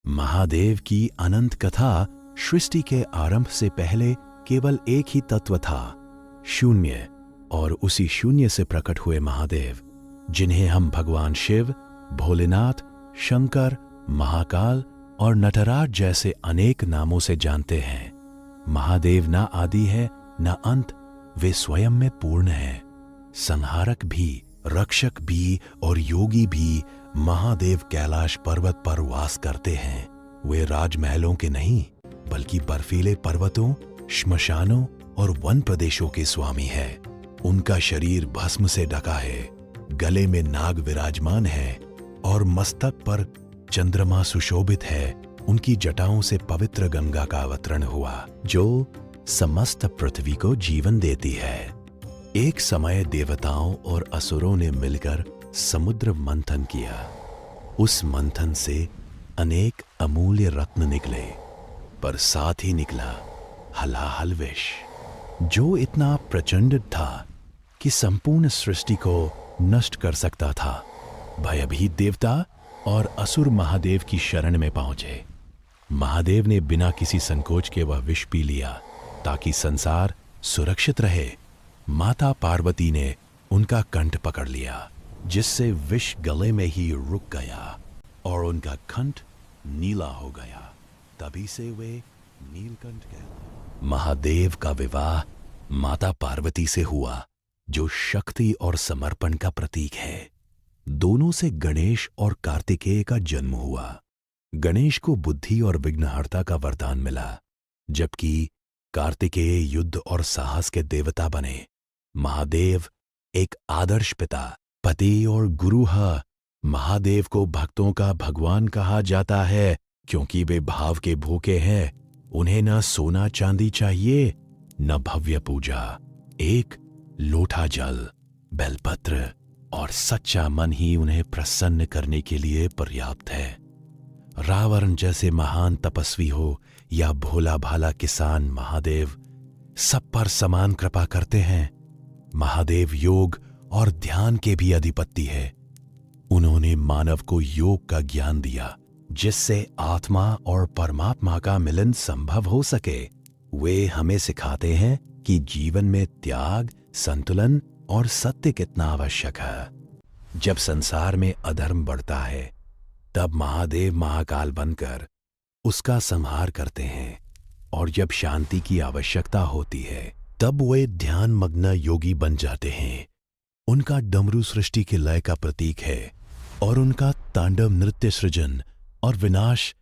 महादेव की अनंत कथा सृष्टि के आरंभ से पहले केवल एक ही तत्व था, शून्य। और उसी शून्य से प्रकट हुए महादेव, जिन्हें हम भगवान शिव, भोलेनाथ, शंकर, महाकाल और नटराज जैसे अनेक नामों से जानते हैं। महादेव ना आदि है ना अंत, वे स्वयं में पूर्ण हैं। संहारक भी, रक्षक भी और योगी भी महादेव कैलाश पर्वत पर वास करते हैं। वे राजमहलों के नहीं, बल्कि बर्फीले पर्वतों, श्मशानों और वन प्रदेशों के स्वामी हैं। उनका शरीर भस्म से ढका है, गले में नाग विराजमान है और मस्तक पर चंद्रमा सुशोभित है। उनकी जटाओं से पवित्र गंगा का अवतरण हुआ, जो समस्त पृथ्वी को जीवन देती है। एक समय देवताओं और असुरों ने मिलकर समुद्र मंथन किया। उस मंथन से अनेक अमूल्य रत्न निकले, पर साथ ही निकला हलाहल विष, जो इतना प्रचंड था कि संपूर्ण सृष्टि को नष्ट कर सकता था। भयभीत देवता और असुर महादेव की शरण में पहुंचे। महादेव ने बिना किसी संकोच के वह विष पी लिया, ताकि संसार सुरक्षित रहे। माता पार्वती ने उनका कंठ पकड़ लिया, जिससे विष गले में ही रुक गया और उनका कंठ नीला हो गया। तभी से वे नीलकंठ कहते। महादेव का विवाह माता पार्वती से हुआ, जो शक्ति और समर्पण का प्रतीक है। दोनों से गणेश और कार्तिकेय का जन्म हुआ। गणेश को बुद्धि और विघ्नहर्ता का वरदान मिला, जबकि कार्तिकेय युद्ध और साहस के देवता बने। महादेव एक आदर्श पिता, पति और गुरु है। महादेव को भक्तों का भगवान कहा जाता है, क्योंकि वे भाव के भूखे हैं। उन्हें न सोना चांदी चाहिए, न भव्य पूजा। एक लोटा जल, बेलपत्र और सच्चा मन ही उन्हें प्रसन्न करने के लिए पर्याप्त है। रावण जैसे महान तपस्वी हो या भोला भाला किसान, महादेव सब पर समान कृपा करते हैं। महादेव योग और ध्यान के भी अधिपति है। उन्होंने मानव को योग का ज्ञान दिया, जिससे आत्मा और परमात्मा का मिलन संभव हो सके। वे हमें सिखाते हैं कि जीवन में त्याग, संतुलन और सत्य कितना आवश्यक है। जब संसार में अधर्म बढ़ता है, तब महादेव महाकाल बनकर उसका संहार करते हैं, और जब शांति की आवश्यकता होती है, तब वे ध्यान मग्न योगी बन जाते हैं। उनका डमरू सृष्टि के लय का प्रतीक है, और उनका तांडव नृत्य सृजन और विनाश